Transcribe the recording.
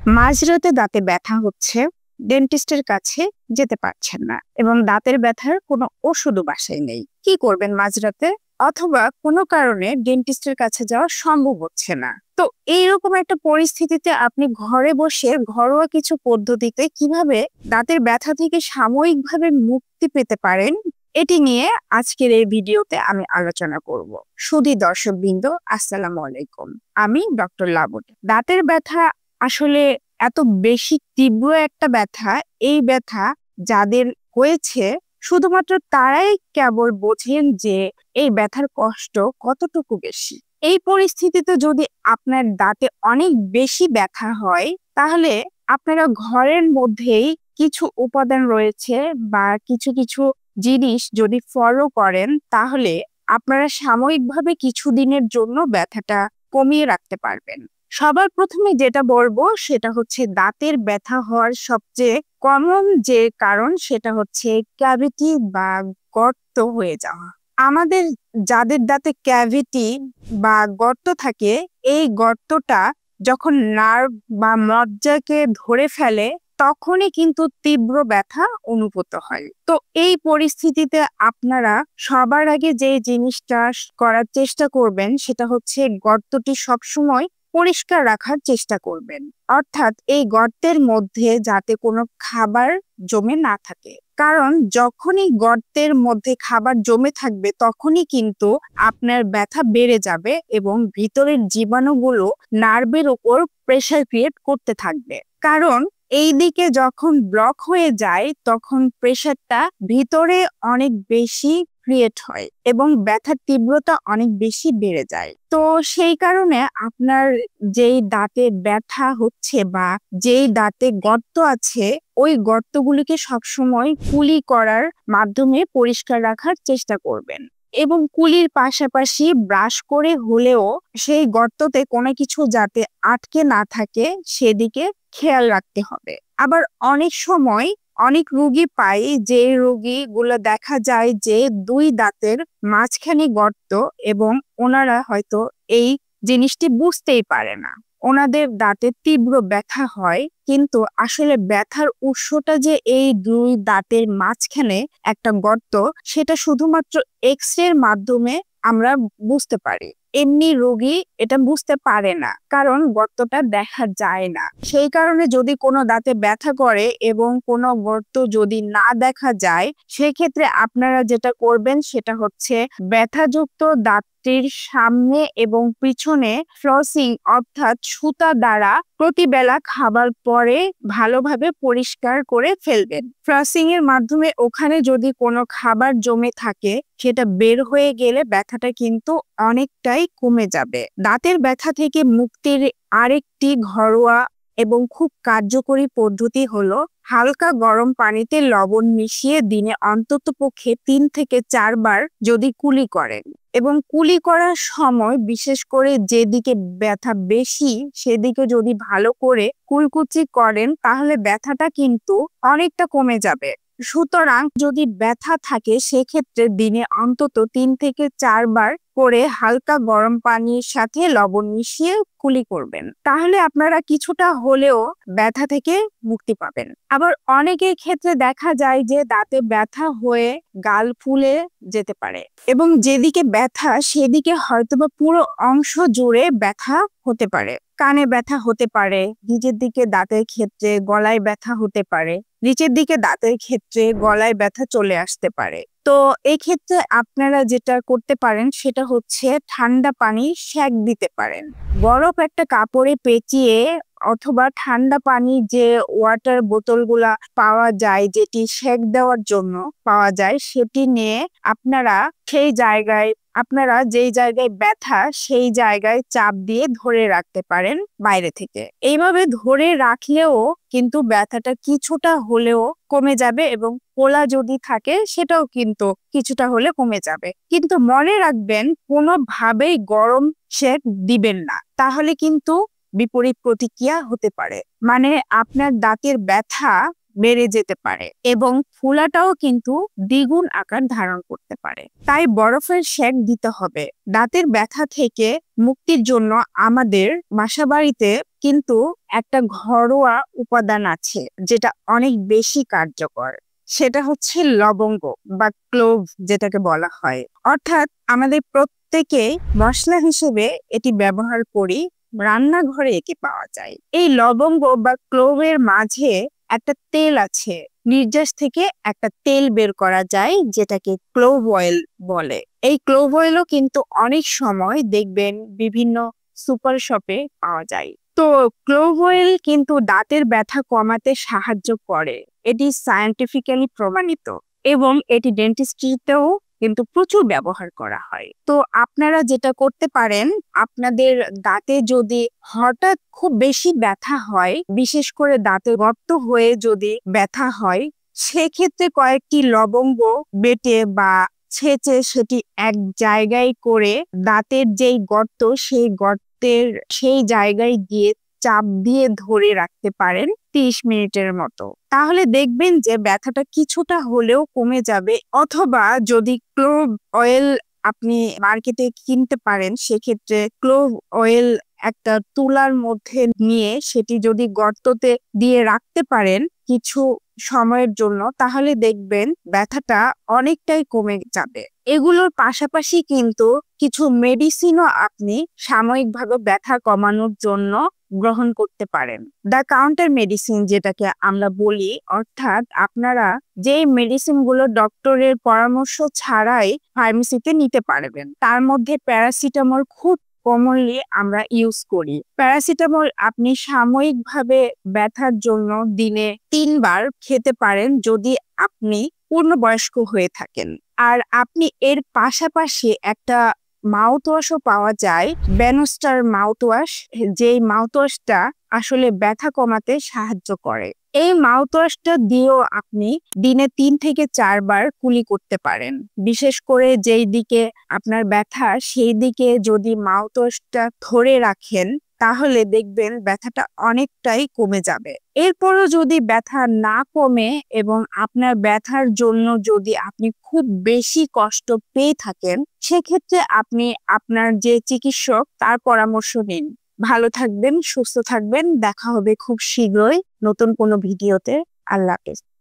মাঝরাতে দাঁতে ব্যথা হচ্ছে, ডেন্টিস্টের কাছে যেতে পারছেন না এবং দাঁতের ব্যথার কোনো ওষুধও বাসায় নেই। কি করবেন মাঝরাতে? অথবা কোনো কারণে ডেন্টিস্টের কাছে যাওয়া সম্ভব হচ্ছে না। তো এইরকম একটা পরিস্থিতিতে আপনি ঘরে বসে ঘরোয়া কিছু পদ্ধতিতে কিভাবে দাঁতের ব্যথা থেকে সাময়িকভাবে মুক্তি পেতে পারেন, এটি নিয়ে আজকের এই ভিডিওতে আমি আলোচনা করব। সুধী দর্শকবৃন্দ, আসসালামু আলাইকুম। আমি ডক্টর লাবণী। দাঁতের ব্যথা আসলে এত বেশি তীব্র একটা ব্যথা, এই ব্যথা যাদের হয়েছে শুধুমাত্র তারাই কেবল বোঝেন যে এই ব্যথার কষ্ট কতটুকু বেশি। এই পরিস্থিতিতে যদি আপনার দাঁতে অনেক বেশি ব্যথা হয়, তাহলে আপনারা ঘরের মধ্যেই কিছু উপাদান রয়েছে বা কিছু কিছু জিনিস যদি ফলো করেন, তাহলে আপনারা সাময়িকভাবে কিছুদিনের জন্য ব্যথাটা কমিয়ে রাখতে পারবেন। সবার প্রথমে যেটা বলবো সেটা হচ্ছে দাঁতের ব্যথা হওয়ার সবচেয়ে কমন যে কারণ সেটা হচ্ছে ক্যাভিটি বা গর্ত হয়ে যাওয়া। আমাদের যাদের দাঁতে ক্যাভিটি বা গর্ত থাকে, এই গর্তটা যখন নার্ভ বা মজ্জাকে ধরে ফেলে তখনই কিন্তু তীব্র ব্যথা অনুভূত হয়। তো এই পরিস্থিতিতে আপনারা সবার আগে যে জিনিসটা করার চেষ্টা করবেন সেটা হচ্ছে গর্তটি সবসময় পরিষ্কার রাখার চেষ্টা করবেন। অর্থাৎ এই গর্তের মধ্যে যাতে কোনো খাবার জমে না থাকে, কারণ যখনই গর্তের মধ্যে খাবার জমে থাকবে তখনই কিন্তু আপনার ব্যথা বেড়ে যাবে এবং ভিতরের জীবাণুগুলো নার্ভের উপর প্রেসার ক্রিয়েট করতে থাকবে। কারণ এই দিকে যখন ব্লক হয়ে যায় তখন প্রেসারটা ভিতরে অনেক বেশি ক্রিয়েট হয় এবং ব্যথার তীব্রতা অনেক বেশি বেড়ে যায়। তো সেই কারণে আপনার যেই দাঁতে ব্যথা হচ্ছে বা যেই দাঁতে গর্ত আছে, ওই গর্তগুলিকে সবসময় কুলি করার মাধ্যমে পরিষ্কার রাখার চেষ্টা করবেন এবং কুলির পাশাপাশি ব্রাশ করে হলেও সেই গর্ততে কোনো কিছু যাতে আটকে না থাকে সেদিকে খেয়াল রাখতে হবে। আবার অনেক সময় অনেক রোগী পাই যে রোগীগুলো দেখা যায় যে দুই দাঁতের মাঝখানে গর্ত এবং ওনারা হয়তো এই জিনিসটি বুঝতেই পারে না। ওনাদের দাঁতে তীব্র ব্যথা হয়, কিন্তু আসলে ব্যথার উৎসটা যে এই দুই দাঁতের মাঝখানে একটা গর্ত, সেটা শুধুমাত্র এক্স-রের মাধ্যমে আমরা বুঝতে পারি। এমনি রোগী এটা বুঝতে পারে না, কারণ গর্তটা দেখা যায় না। সেই কারণে যদি কোনো দাঁতে ব্যথা করে এবং কোনো গর্ত যদি না দেখা যায়, সেক্ষেত্রে আপনারা যেটা করবেন সেটা হচ্ছে ব্যথাযুক্ত দাঁতটির সামনে এবং পিছনে ফ্লসিং অর্থাৎ সুতা দ্বারা প্রতিবেলা খাবার পরে ভালোভাবে পরিষ্কার করে ফেলবেন। ফ্লসিং এর মাধ্যমে ওখানে যদি কোনো খাবার জমে থাকে সেটা বের হয়ে গেলে ব্যথাটা কিন্তু অনেকটাই কমে যাবে। দাঁতের ব্যথা থেকে মুক্তির আরেকটি ঘরোয়া এবং খুব কার্যকরী পদ্ধতি হলো হালকা গরম পানিতে লবণ মিশিয়ে দিনে অন্ততপক্ষে 3 থেকে 4 বার যদি কুলি করেন এবং কুলি করার সময় বিশেষ করে যেদিকে ব্যথা বেশি সেদিকে যদি ভালো করে কুলকুচি করেন, তাহলে ব্যথাটা কিন্তু অনেকটা কমে যাবে। সুতরাং যদি ব্যথা থাকে সেক্ষেত্রে দিনে অন্তত 3 থেকে 4 বার করে হালকা গরম পানির সাথে লবণ মিশিয়ে কুলি করবেন, তাহলে আপনারা কিছুটা হলেও ব্যথা থেকে মুক্তি পাবেন। আবার অনেকের ক্ষেত্রে দেখা যায় যে দাঁতে ব্যথা হয়ে গাল ফুলে যেতে পারে এবং যেদিকে ব্যথা সেদিকে হয়তোবা পুরো অংশ জুড়ে ব্যথা হতে পারে। কানে ব্যথা হতে পারে, নিচের দিকে দাঁতের ক্ষেত্রে গলায় ব্যথা হতে পারে, নিচের দিকে দাঁতের ক্ষেত্রে গলায় ব্যথা চলে আসতে পারে। তো এই ক্ষেত্রে আপনারা যেটা করতে পারেন সেটা হচ্ছে ঠান্ডা পানি সেঁক দিতে পারেন। বরফ একটা কাপড়ে পেঁচিয়ে অথবা ঠান্ডা পানি যে ওয়াটার বোতলগুলা পাওয়া যায়, যেটি সেঁক দেওয়ার জন্য পাওয়া যায়, সেটি নিয়ে আপনারা যেই জায়গায় ব্যথা সেই জায়গায় চাপ দিয়ে ধরে রাখতে পারেন বাইরে থেকে। এইভাবে ধরে রাখলেও কিন্তু ব্যথাটা কিছুটা হলেও কমে যাবে এবং ফোলা যদি থাকে সেটাও কিন্তু কিছুটা হলে কমে যাবে। কিন্তু মনে রাখবেন, কোনোভাবেই গরম সেঁক দিবেন না, তাহলে কিন্তু বিপরীত প্রতিক্রিয়া হতে পারে। মানে আপনার দাঁতের ব্যথা বেড়ে যেতে পারে এবং ফোলাটাও কিন্তু দ্বিগুণ আকার ধারণ করতে পারে। তাই বরফের সেঁক দিতে হবে। দাঁতের ব্যথা থেকে মুক্তির জন্য আমাদের বাসাবাড়িতে কিন্তু একটা ঘরোয়া উপাদান আছে যেটা অনেক বেশি কার্যকর। সেটা হচ্ছে লবঙ্গ বা ক্লোভ যেটাকে বলা হয়। অর্থাৎ আমাদের প্রত্যেকে মশলা হিসেবে এটি ব্যবহার করি, রান্নাঘরে একে পাওয়া যায়। এই লবঙ্গ বা ক্লোভের মাঝে একটা তেল আছে, নির্যাস থেকে একটা তেল বের করা যায় যেটাকে ক্লোভ অয়েল বলে। এই ক্লোভ অয়েলও কিন্তু অনেক সময় দেখবেন বিভিন্ন সুপার শপে পাওয়া যায়। তো ক্লোভ অয়েল কিন্তু দাঁতের ব্যথা কমাতে সাহায্য করে, এটি সায়েন্টিফিক্যালি প্রমাণিত এবং এটি ডেন্টিস্ট্রিতেও কিন্তু প্রচুর ব্যবহার করা হয়। তো আপনারা যেটা করতে পারেন, আপনাদের দাঁতে যদি হঠাৎ খুব বেশি ব্যথা হয়, বিশেষ করে দাঁতে গর্ত হয়ে যদি ব্যথা হয়, সেক্ষেত্রে কয়েকটি লবঙ্গ বেটে বা ছেঁচে সেটি এক জায়গায় করে দাঁতের যেই গর্ত সেই গর্তের সেই জায়গায় দিয়ে চাপ দিয়ে ধরে রাখতে পারেন 30 মিনিটের মতো। তাহলে দেখবেন যে ব্যথাটা কিছুটা হলেও কমে যাবে। অথবা যদি ক্লোভ অয়েল আপনি মার্কেটে কিনতে পারেন, সেক্ষেত্রে ক্লোভ অয়েল একটা তুলার মধ্যে নিয়ে সেটি যদি গর্ততে দিয়ে রাখতে পারেন কিছু সময়ের জন্য, তাহলে দেখবেন ব্যথাটা অনেকটাই কমে যাবে। এগুলোর পাশাপাশি কিন্তু কিছু মেডিসিনও আপনি সাময়িকভাবে ব্যথা কমানোর জন্য গ্রহণ করতে পারেন। দ্য কাউন্টার মেডিসিন যেটাকে আমরা বলি, অর্থাৎ আপনারা যে মেডিসিন গুলো ডক্টরের পরামর্শ ছাড়াই ফার্মেসিতে নিতে পারবেন, তার মধ্যে প্যারাসিটামল খুব কমনলি আমরা ইউজ করি। প্যারাসিটামল আপনি সাময়িকভাবে ব্যথার জন্য দিনে 3 বার খেতে পারেন যদি আপনি পূর্ণবয়স্ক হয়ে থাকেন। আর আপনি এর পাশাপাশি একটা মাউথওয়াশও পাওয়া যায়, ব্যানোস্টার মাউথওয়াশ, যেই মাউথওয়াশটা আসলে ব্যথা কমাতে সাহায্য করে। এই মাউথওয়াশটা দিয়েও আপনি দিনে 3 থেকে 4 বার কুলি করতে পারেন। বিশেষ করে যেই দিকে আপনার ব্যথা সেই দিকে যদি মাউথওয়াশটা ধরে রাখেন, তাহলে দেখবেন ব্যথাটা অনেকটাই কমে যাবে। এরপরও যদি ব্যথা না কমে এবং আপনার ব্যথার জন্য যদি আপনি খুব বেশি কষ্ট পেয়ে থাকেন, সেক্ষেত্রে আপনি আপনার যে চিকিৎসক তার পরামর্শ নিন। ভালো থাকবেন, সুস্থ থাকবেন। দেখা হবে খুব শীঘ্রই নতুন কোনো ভিডিওতে। আল্লাহ হাফেজ।